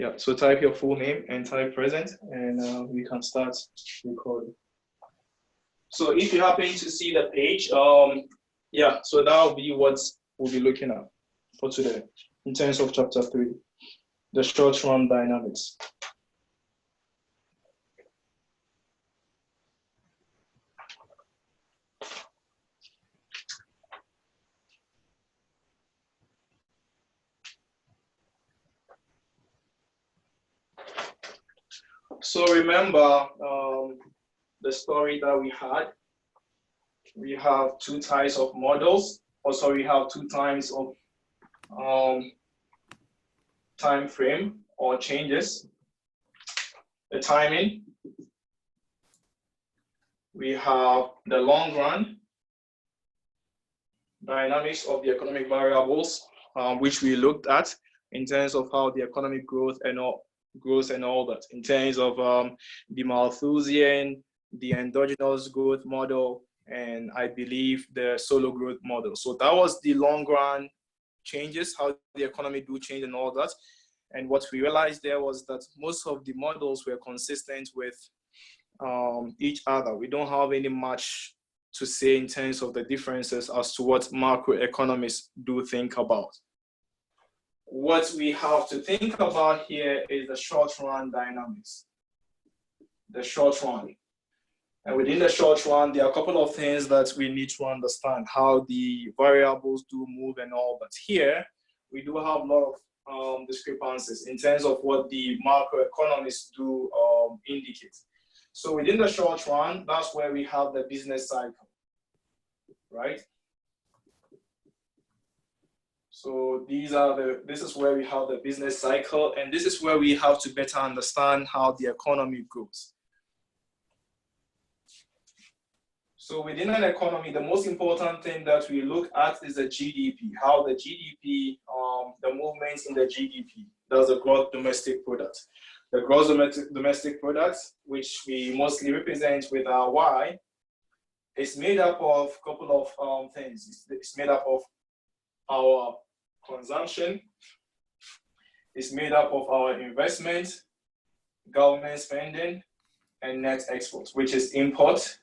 Yeah, so type your full name and type present, and we can start recording. So if you happen to see the page, yeah, so that will be what we'll be looking at for today in terms of chapter 3, the short-run dynamics. So remember the story that we had. We have two types of models. Also, we have two types of time frame or changes. The timing. We have the long run dynamics of the economic variables, which we looked at in terms of how the economic growth and all that, in terms of the Malthusian, the endogenous growth model, and I believe the solo growth model. So that was the long run changes, how the economy do change and all that. And what we realized there was that most of the models were consistent with each other. We don't have any much to say in terms of the differences as to what macroeconomists do think about. What we have to think about here is the short run dynamics. The short run. And within the short run, there are a couple of things that we need to understand, how the variables do move and all. But here, we do have a lot of discrepancies in terms of what the macroeconomists do indicate. So within the short run, that's where we have the business cycle, right? So this is where we have the business cycle, and this is where we have to better understand how the economy grows. So within an economy, the most important thing that we look at is the GDP, how the GDP, the movements in the GDP, that's the gross domestic product. The gross domestic product, which we mostly represent with our Y, is made up of a couple of things. It's made up of our consumption, it's made up of our investment, government spending, and net export, which is import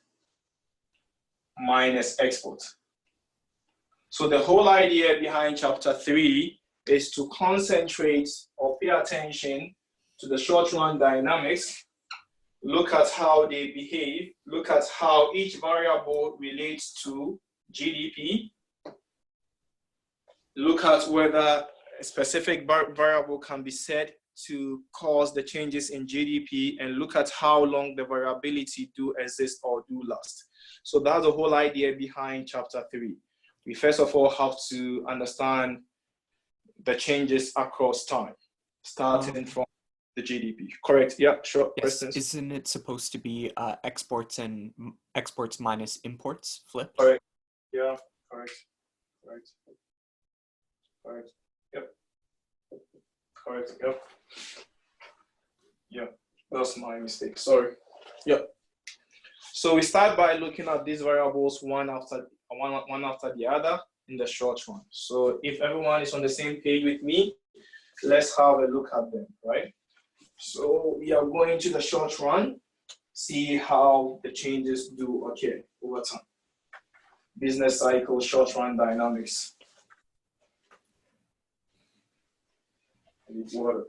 minus export. So the whole idea behind chapter 3 is to concentrate or pay attention to the short run dynamics, look at how they behave, look at how each variable relates to GDP, look at whether a specific variable can be said to cause the changes in GDP, and look at how long the variability do exist or do last. So that's the whole idea behind chapter 3. We first of all have to understand the changes across time, starting from the GDP. Correct? Yeah, sure. Yes. Questions? Isn't it supposed to be exports minus imports flipped? Correct. Yeah, correct. Correct. Correct. Yep. Correct. Yep. Yeah, that's my mistake. Sorry. Yep. So we start by looking at these variables one after the other in the short run. So if everyone is on the same page with me, let's have a look at them, right? So we are going to the short run, see how the changes do occur over time. Business cycle, short run dynamics. I need water.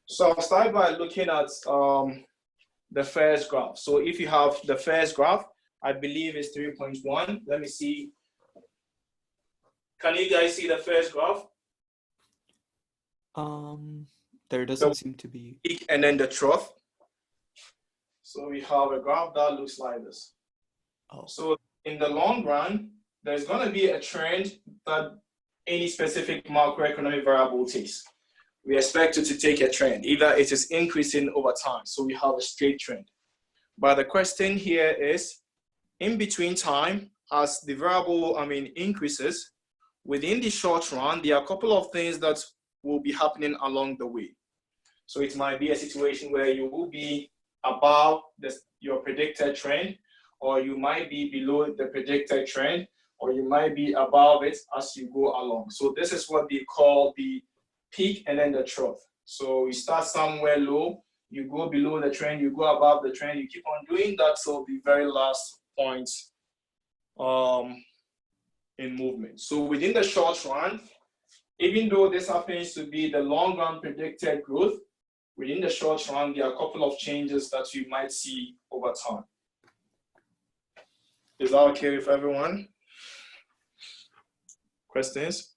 So I'll start by looking at the first graph. So if you have the first graph, I believe it's 3.1. Let me see. Can you guys see the first graph? There doesn't seem to be. Peak and then the trough. So we have a graph that looks like this. Oh. So in the long run, there's going to be a trend that any specific macroeconomic variable takes. We expect it to take a trend. Either it is increasing over time, so we have a straight trend. But the question here is, in between time, as the variable, increases, within the short run, there are a couple of things that will be happening along the way. So it might be a situation where you will be above your predicted trend, or you might be below the predicted trend, or you might be above it as you go along. So this is what they call the peak and then the trough. So you start somewhere low, you go below the trend, you go above the trend, you keep on doing that till the very last point in movement. So within the short run, even though this happens to be the long run predicted growth, within the short run, there are a couple of changes that you might see over time. Is that okay with everyone? Questions?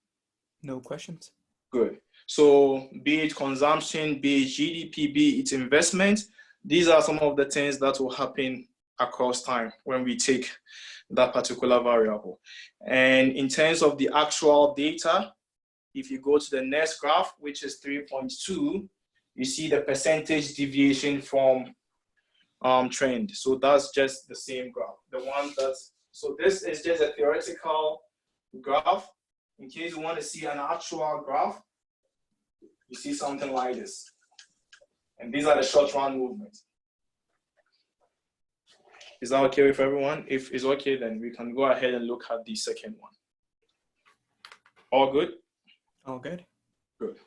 No questions. Good. So be it consumption, be it GDP, be it investment, these are some of the things that will happen across time when we take that particular variable. And in terms of the actual data, if you go to the next graph, which is 3.2, you see the percentage deviation from trend. So that's just the same graph. So this is just a theoretical graph. In case you want to see an actual graph, you see something like this. And these are the short run movements. Is that okay with everyone? If it's okay, then we can go ahead and look at the second one. All good? All good. Good.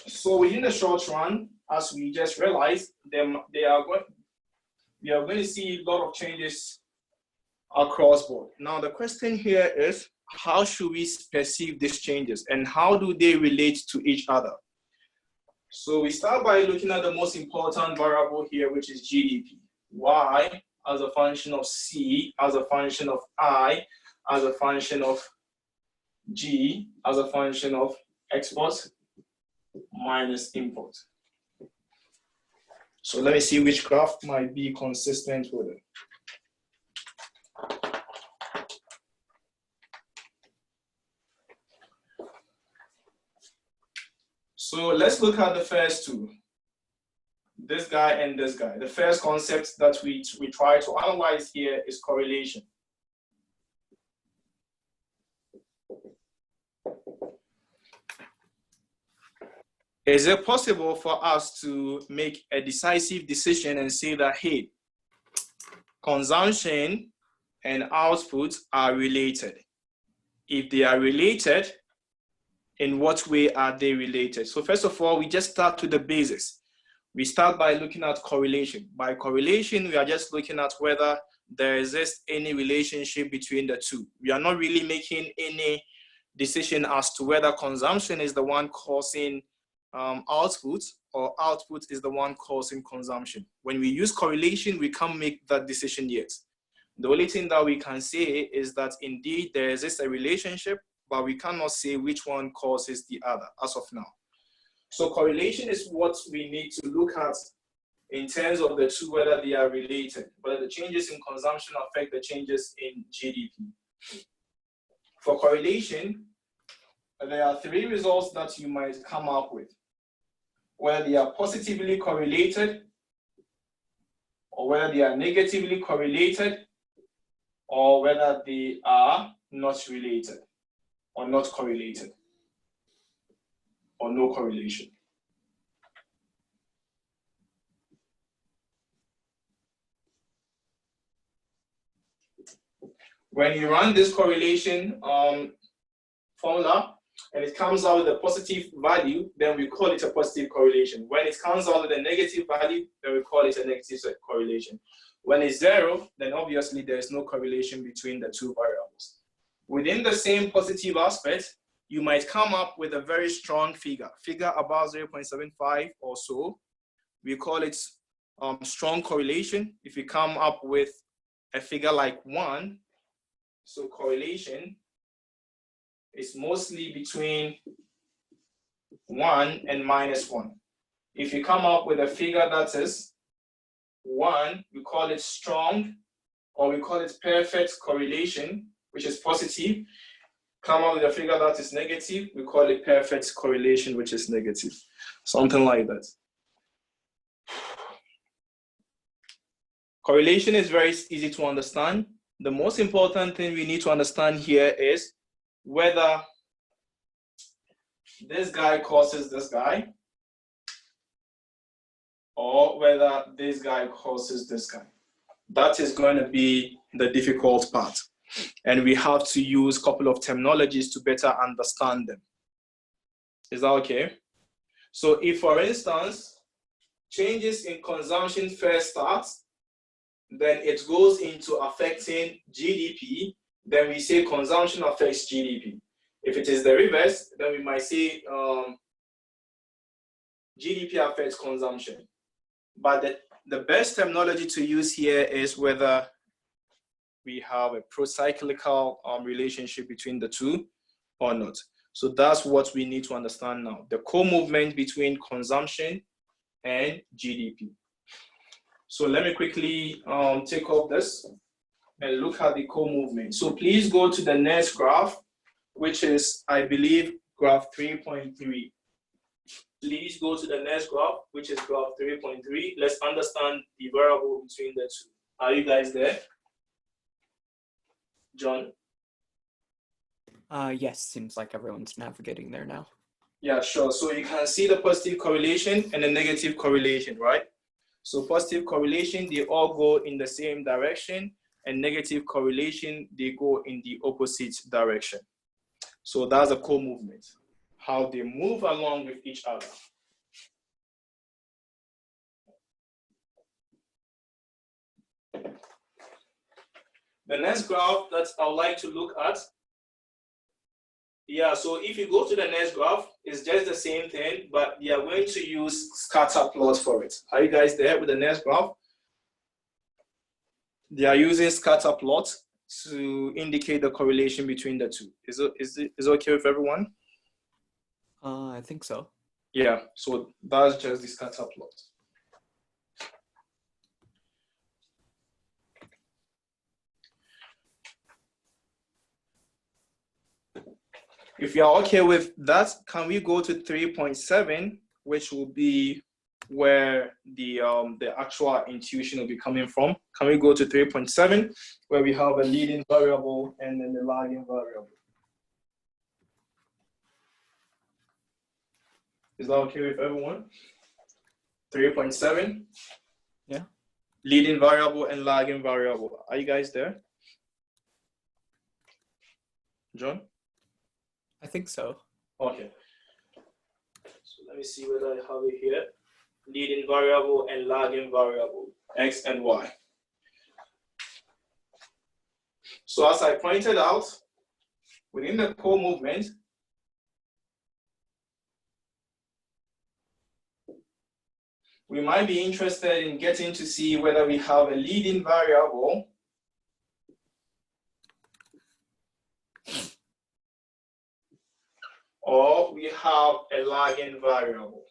So within the short run, as we just realized, we are going to see a lot of changes across board. Now the question here is, how should we perceive these changes and how do they relate to each other? So we start by looking at the most important variable here, which is GDP. Y as a function of C, as a function of I, as a function of G, as a function of export minus import. So let me see which graph might be consistent with it. So let's look at the first two, this guy and this guy. The first concept that we try to analyze here is correlation. Is it possible for us to make a decisive decision and say that, hey, consumption and output are related? If they are related, in what way are they related? So first of all, we just start with the basics. We start by looking at correlation. By correlation, we are just looking at whether there exists any relationship between the two. We are not really making any decision as to whether consumption is the one causing output or output is the one causing consumption. When we use correlation, we can't make that decision yet. The only thing that we can say is that indeed there exists a relationship, but we cannot say which one causes the other as of now. So correlation is what we need to look at in terms of the two, whether they are related, whether the changes in consumption affect the changes in GDP. For correlation, there are three results that you might come up with, whether they are positively correlated, or whether they are negatively correlated, or whether they are not related, or not correlated, or no correlation. When you run this correlation formula, and it comes out with a positive value, then we call it a positive correlation. When it comes out with a negative value, then we call it a negative correlation. When it's zero, then obviously there is no correlation between the two variables. Within the same positive aspect, you might come up with a very strong figure about 0.75 or so. We call it strong correlation. If you come up with a figure like 1, so correlation is mostly between 1 and -1. If you come up with a figure that is 1, we call it strong, or we call it perfect correlation, which is positive. Come up with a figure that is negative, we call it perfect correlation, which is negative. Something like that. Correlation is very easy to understand. The most important thing we need to understand here is whether this guy causes this guy or whether this guy causes this guy. That is going to be the difficult part. And we have to use a couple of terminologies to better understand them. Is that okay? So if, for instance, changes in consumption first starts, then it goes into affecting GDP, then we say consumption affects GDP. If it is the reverse, then we might say GDP affects consumption. But the best terminology to use here is whether we have a pro-cyclical relationship between the two or not. So that's what we need to understand now, the co-movement between consumption and GDP. So let me quickly take off this and look at the co-movement. So please go to the next graph, which is, I believe, graph 3.3. Please go to the next graph, which is graph 3.3. Let's understand the variable between the two. Are you guys there? John? Yes, seems like everyone's navigating there now. Yeah, sure. So you can see the positive correlation and the negative correlation, right? So positive correlation, they all go in the same direction, and negative correlation, they go in the opposite direction. So that's a co-movement, how they move along with each other. The next graph that I would like to look at, yeah, so if you go to the next graph, it's just the same thing, but we are going to use scatter plot for it. Are you guys there with the next graph? They are using scatter plot to indicate the correlation between the two. Is it okay with everyone? I think so. Yeah, so that's just the scatter plot. If you are okay with that, can we go to 3.7, which will be where the actual intuition will be coming from? Can we go to 3.7, where we have a leading variable and then the lagging variable? Is that okay with everyone? 3.7? Yeah. Leading variable and lagging variable. Are you guys there? John? I think so. Okay. So let me see whether I have it here. Leading variable and lagging variable, X and Y. So as I pointed out, within the co-movement, we might be interested in getting to see whether we have a leading variable or we have a lagging variable.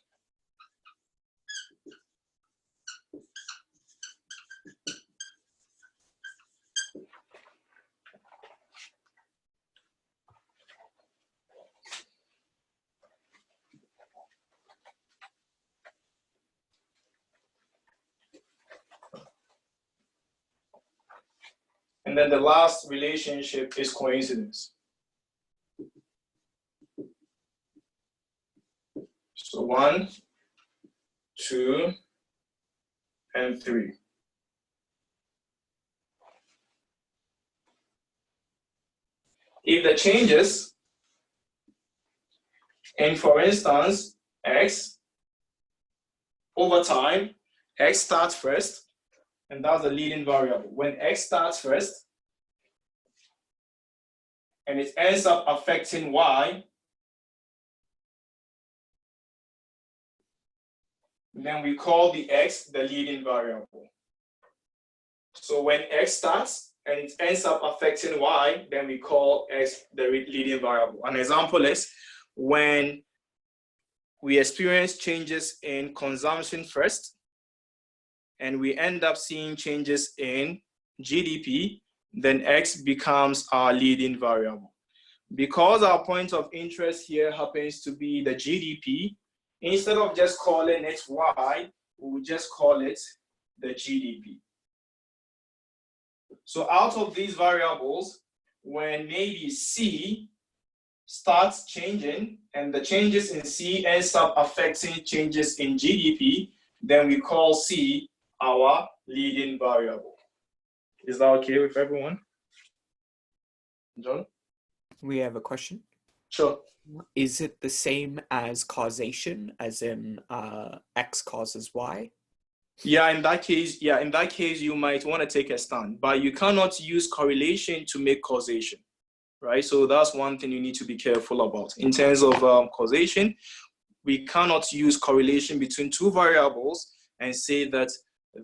And then the last relationship is coincidence. So 1, 2, and 3. If the changes in, for instance, X, over time, X starts first, and that's the leading variable. When X starts first, and it ends up affecting Y, then we call the X the leading variable. So when X starts and it ends up affecting Y, then we call X the leading variable. An example is when we experience changes in consumption first, and we end up seeing changes in GDP, then X becomes our leading variable. Because our point of interest here happens to be the GDP, instead of just calling it Y, we will just call it the GDP. So out of these variables, when maybe C starts changing and the changes in C ends up affecting changes in GDP, then we call C our leading variable. Is that okay with everyone? John? We have a question. Sure. Is it the same as causation, as in X causes Y? Yeah, in that case, you might want to take a stand, but you cannot use correlation to make causation, right? So that's one thing you need to be careful about. In terms of causation, we cannot use correlation between two variables and say that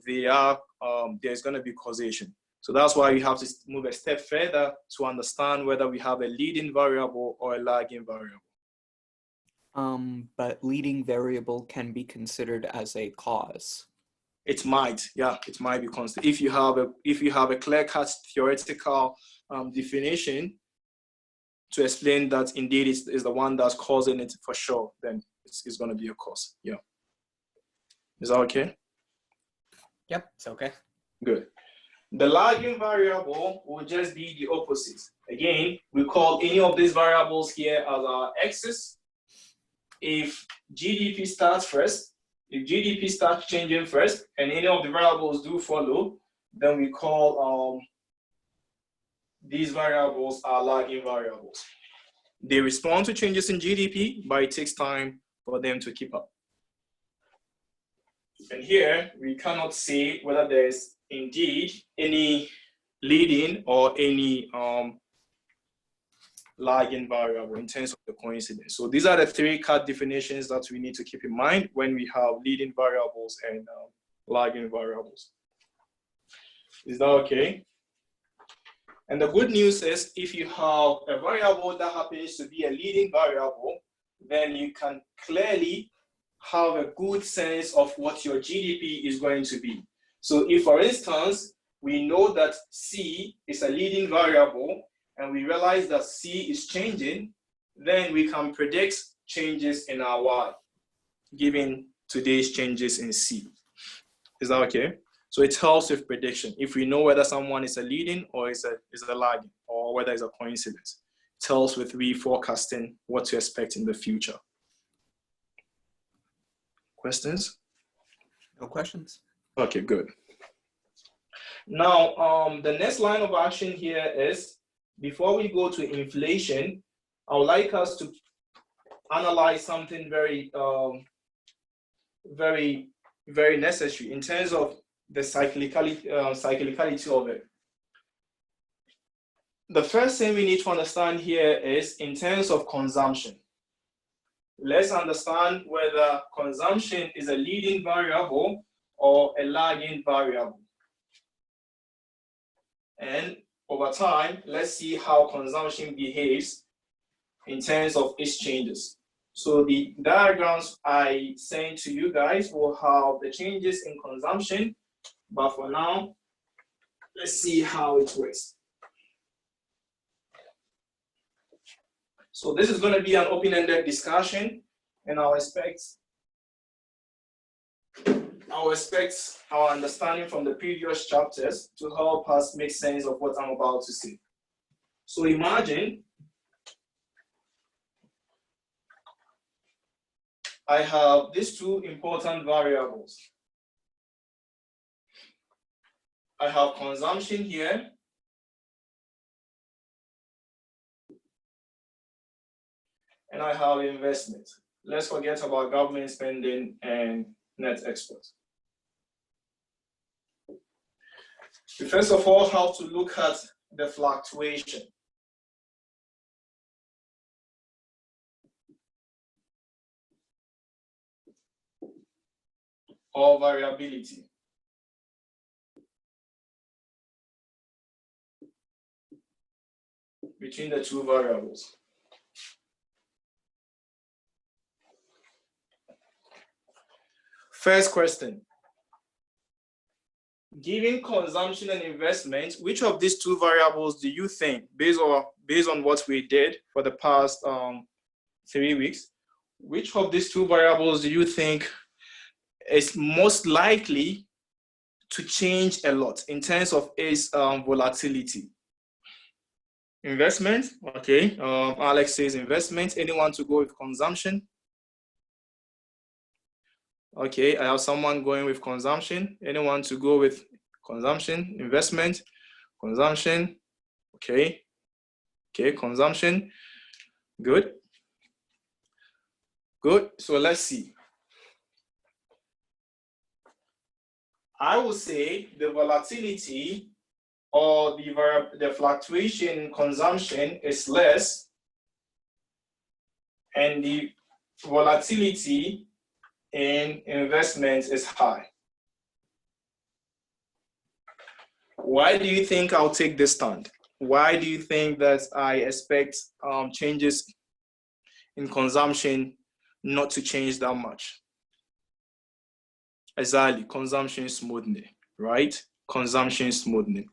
they are there's going to be causation. So that's why you have to move a step further to understand whether we have a leading variable or a lagging variable. But leading variable can be considered as a cause. It might be constant. If you have a clear-cut theoretical definition to explain that indeed is the one that's causing it for sure, then it's going to be a cause. Yeah. Is that okay? Yep, it's okay. Good. The lagging variable will just be the opposite. Again, we call any of these variables here as our x's. If GDP starts first, if GDP starts changing first, and any of the variables do follow, then we call these variables are lagging variables. They respond to changes in GDP, but it takes time for them to keep up. And here, we cannot say whether there is indeed any leading or any lagging variable in terms of the coincidence. So these are the three cut definitions that we need to keep in mind when we have leading variables and lagging variables. Is that okay? And the good news is if you have a variable that happens to be a leading variable, then you can clearly have a good sense of what your GDP is going to be. So if, for instance, we know that C is a leading variable and we realize that C is changing, then we can predict changes in our Y, given today's changes in C. Is that okay? So it helps with prediction. If we know whether someone is a leading or is a lagging, or whether it's a coincidence, it helps with reforecasting what to expect in the future. Questions? No questions. Okay, good. Now, the next line of action here is, before we go to inflation, I would like us to analyze something very, very necessary in terms of the cyclicality of it. The first thing we need to understand here is in terms of consumption. Let's understand whether consumption is a leading variable or a lagging variable. And over time, let's see how consumption behaves in terms of its changes. So the diagrams I sent to you guys will have the changes in consumption, but for now, let's see how it works. So this is going to be an open-ended discussion, and I'll expect our understanding from the previous chapters to help us make sense of what I'm about to say. So imagine I have these two important variables. I have consumption here, and I have investment. Let's forget about government spending and net export. We first of all have to look at the fluctuation. Or variability. Between the two variables. First question. Given consumption and investment, which of these two variables do you think, based on what we did for the past 3 weeks, which of these two variables do you think is most likely to change a lot in terms of its volatility? Investment, okay. Alex says investment. Anyone to go with consumption? Okay, I have someone going with consumption. Anyone to go with consumption, investment, consumption? Okay, okay, consumption. Good. Good. So let's see. I will say the volatility or the fluctuation in consumption is less, and the volatility in investments is high. Why do you think I'll take this stand? Why do you think that I expect changes in consumption not to change that much? Exactly, consumption smoothing, right? Consumption smoothing.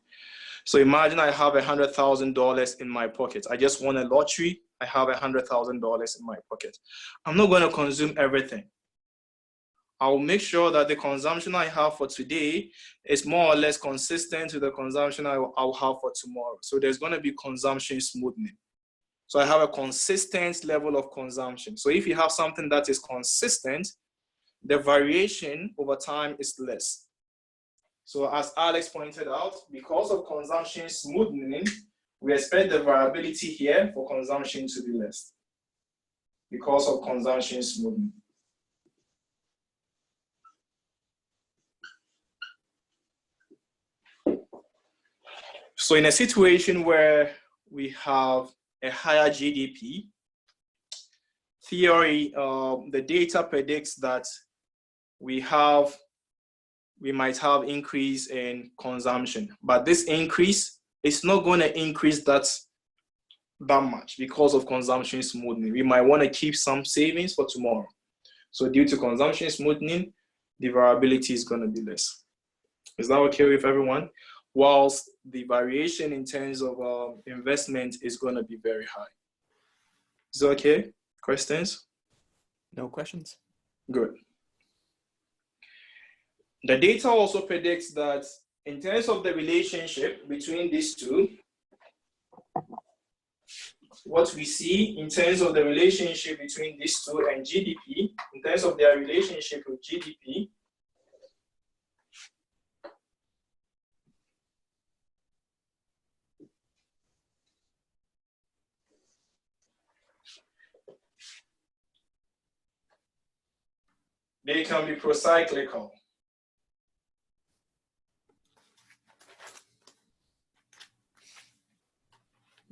So imagine I have $100,000 in my pocket. I just won a lottery. I have $100,000 in my pocket. I'm not going to consume everything. I'll make sure that the consumption I have for today is more or less consistent with the consumption I'll have for tomorrow. So there's going to be consumption smoothing. So I have a consistent level of consumption. So if you have something that is consistent, the variation over time is less. So as Alex pointed out, because of consumption smoothing, we expect the variability here for consumption to be less because of consumption smoothing. So in a situation where we have a higher GDP, theory, the data predicts that we might have increase in consumption, but this increase is not going to increase that much because of consumption smoothing. We might want to keep some savings for tomorrow. So due to consumption smoothing, the variability is going to be less. Is that okay with everyone? Whilst the variation in terms of investment is going to be very high. Is that okay? Questions? No questions. Good. The data also predicts that in terms of the relationship between these two, what we see in terms of the relationship between these two and GDP, in terms of their relationship with GDP, they can be procyclical.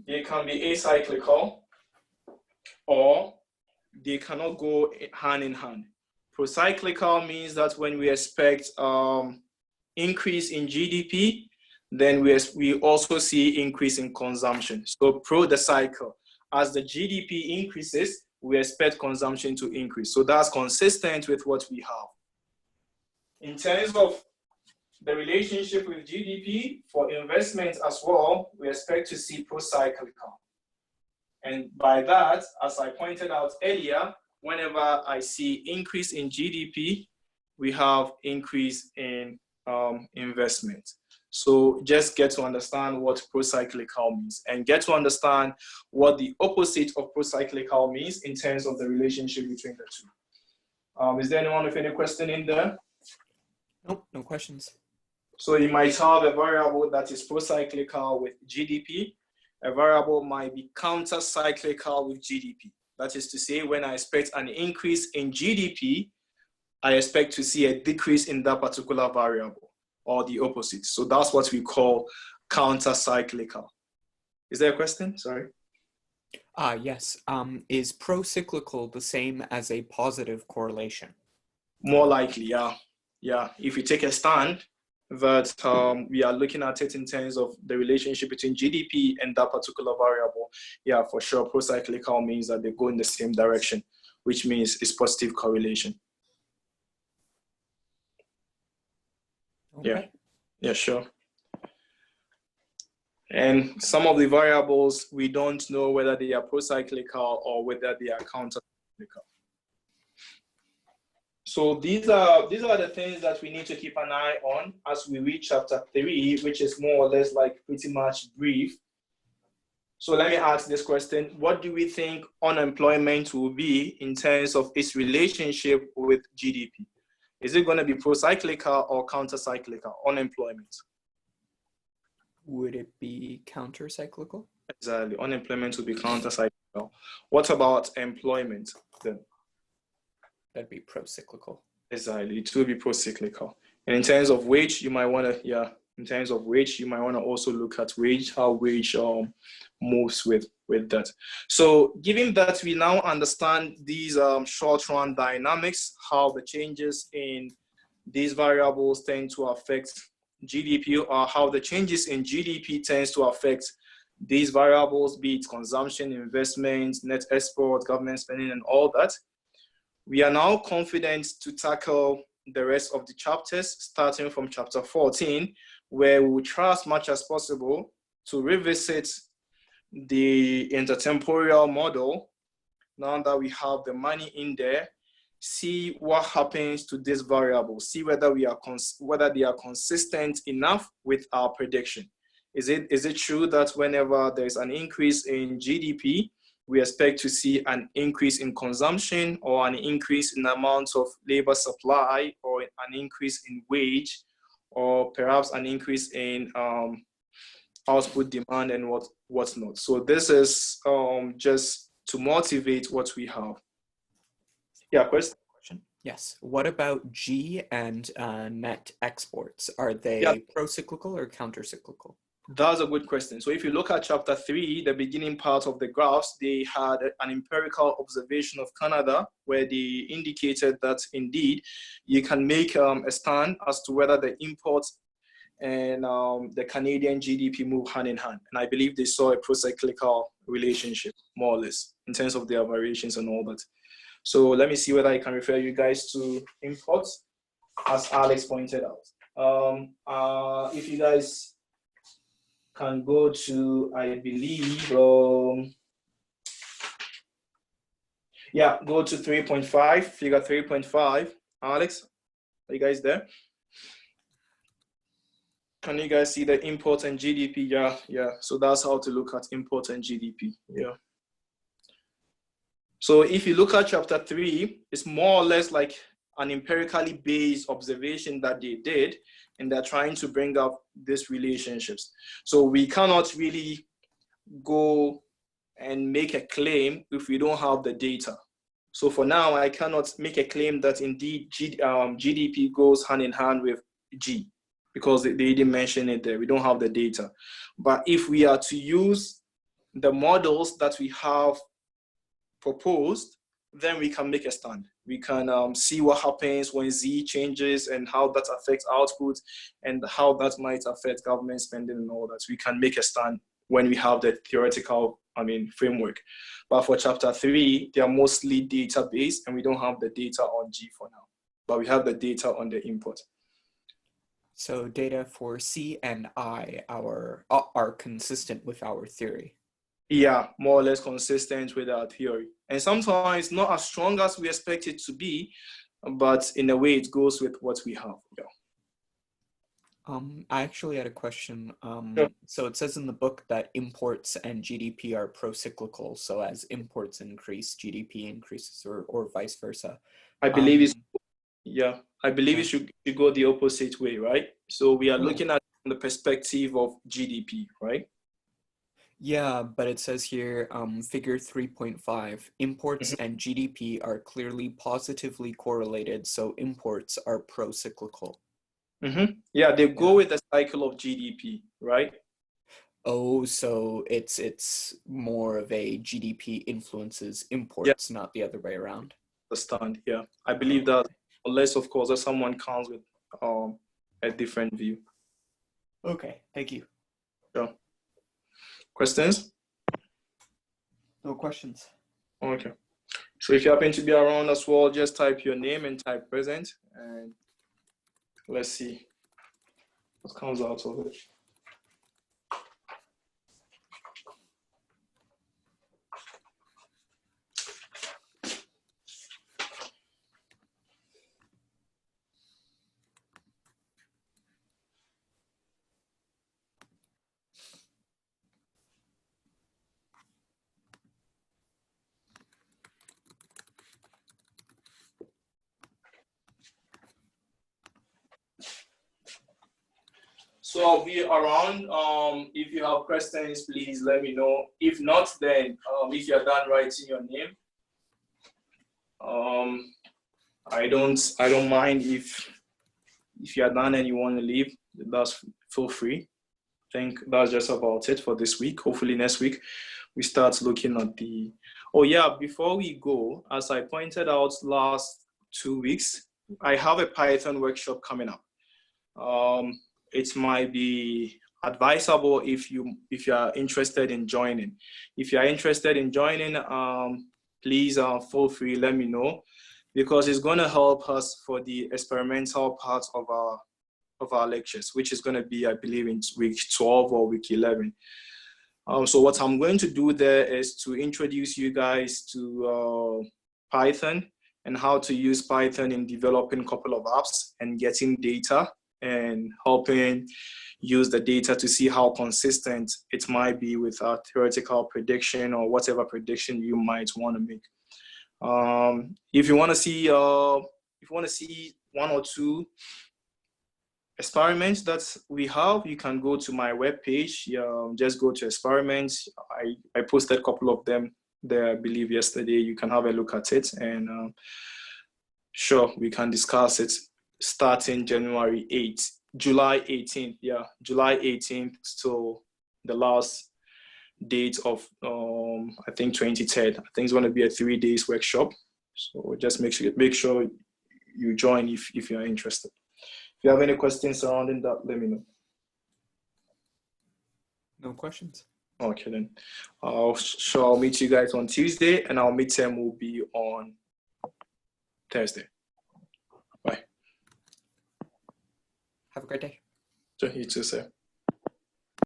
They can be acyclical, or they cannot go hand in hand. Procyclical means that when we expect increase in GDP, then we also see increase in consumption. So pro the cycle, as the GDP increases, we expect consumption to increase. So that's consistent with what we have. In terms of the relationship with GDP for investments as well, we expect to see pro-cyclical. And by that, as I pointed out earlier, whenever I see increase in GDP, we have increase in investment. So just get to understand what pro-cyclical means and get to understand what the opposite of pro-cyclical means in terms of the relationship between the two. Is there anyone with any question in there? Nope, no questions. So you might have a variable that is pro-cyclical with GDP. A variable might be counter-cyclical with GDP. That is to say, when I expect an increase in GDP, I expect to see a decrease in that particular variable, or the opposite. So that's what we call counter-cyclical. Is there a question? Sorry. Yes. Is pro-cyclical the same as a positive correlation? More likely, yeah. Yeah, if you take a stand that we are looking at it in terms of the relationship between GDP and that particular variable, yeah, for sure, pro-cyclical means that they go in the same direction, which means it's positive correlation. Okay. Yeah, sure. And some of the variables, we don't know whether they are pro-cyclical or whether they are counter-cyclical. So these are the things that we need to keep an eye on as we read chapter 3, which is more or less like pretty much brief. So let me ask this question. What do we think unemployment will be in terms of its relationship with GDP? Is it going to be pro-cyclical or counter-cyclical, unemployment? Would it be counter-cyclical? Exactly. Unemployment will be counter-cyclical. What about employment then? That'd be pro-cyclical. Exactly. It will be pro-cyclical. And in terms of wage, you might want to, in terms of wage, you might want to also look at wage, how wage moves with that. So given that we now understand these short-run dynamics, how the changes in these variables tend to affect GDP, or how the changes in GDP tends to affect these variables, be it consumption, investment, net export, government spending, and all that, we are now confident to tackle the rest of the chapters, starting from chapter 14, where we will try as much as possible to revisit the intertemporal model. Now that we have the money in there, see what happens to this variable, see whether they are consistent enough with our prediction. Is it true that whenever there's an increase in GDP, we expect to see an increase in consumption, or an increase in the amount of labor supply, or an increase in wage, or perhaps an increase in output demand and whatnot? So this is just to motivate what we have. Yeah, question? Yes. What about G and net exports? Are they pro-cyclical or counter-cyclical? That's a good question. So if you look at chapter 3, the beginning part of the graphs, they had an empirical observation of Canada where they indicated that indeed you can make a stand as to whether the imports and the Canadian GDP move hand in hand. And I believe they saw a pro-cyclical relationship, more or less, in terms of their variations and all that. So let me see whether I can refer you guys to imports, as Alex pointed out. If you guys can go to, I believe, go to 3.5, figure 3.5. Alex, are you guys there? Can you guys see the import and GDP? Yeah. So that's how to look at import and GDP. Yeah. So if you look at chapter 3, it's more or less like an empirically based observation that they did, and they're trying to bring up these relationships. So we cannot really go and make a claim if we don't have the data. So for now, I cannot make a claim that indeed GDP goes hand in hand with G, because they didn't mention it there. We don't have the data. But if we are to use the models that we have proposed, then we can make a stand. We can see what happens when Z changes and how that affects output and how that might affect government spending and all that. We can make a stand when we have the theoretical, framework. But for chapter 3, they are mostly data-based, and we don't have the data on G for now. But we have the data on the input. So data for C and I are consistent with our theory. Yeah, more or less consistent with our theory. And sometimes not as strong as we expect it to be, but in a way it goes with what we have. Yeah. I actually had a question. Sure. So it says in the book that imports and GDP are pro-cyclical. So as imports increase, GDP increases, or vice versa. I believe it should go the opposite way, right? So we are looking at the perspective of GDP, right? Yeah, but it says here, figure 3.5, imports and GDP are clearly positively correlated, so imports are pro-cyclical. Yeah, they go with the cycle of GDP, right? Oh, so it's more of a GDP influences imports, not the other way around. Understand, yeah. I believe that, unless, of course, that someone comes with a different view. Okay, thank you. Sure. Questions? No questions. Okay. So if you happen to be around as well, just type your name and type present, and let's see what comes out of it. So I'll be around. If you have questions, please let me know. If not, then if you're done writing your name, I don't mind if you're done and you want to leave. That's feel free. I think that's just about it for this week. Hopefully next week we start looking at the. Oh yeah, before we go, as I pointed out last 2 weeks, I have a Python workshop coming up. It might be advisable if you are interested in joining. If you are interested in joining, please feel free, let me know, because it's going to help us for the experimental part of our lectures, which is going to be, I believe, in week 12 or week 11. So what I'm going to do there is to introduce you guys to Python and how to use Python in developing a couple of apps and getting data and helping use the data to see how consistent it might be with a theoretical prediction or whatever prediction you might want to make. If you want to see one or two experiments that we have, you can go to my webpage. Just go to experiments. I posted a couple of them there, I believe, yesterday. You can have a look at it, and sure, we can discuss it starting July 18th. Yeah, July 18th to the last date of I think 23rd. I think it's going to be a 3 days workshop. So just make sure you join if you're interested. If you have any questions surrounding that, let me know. No questions. Okay then. I'll meet you guys on Tuesday, and our midterm will be on Thursday. Bye. Have a great day. You too, sir.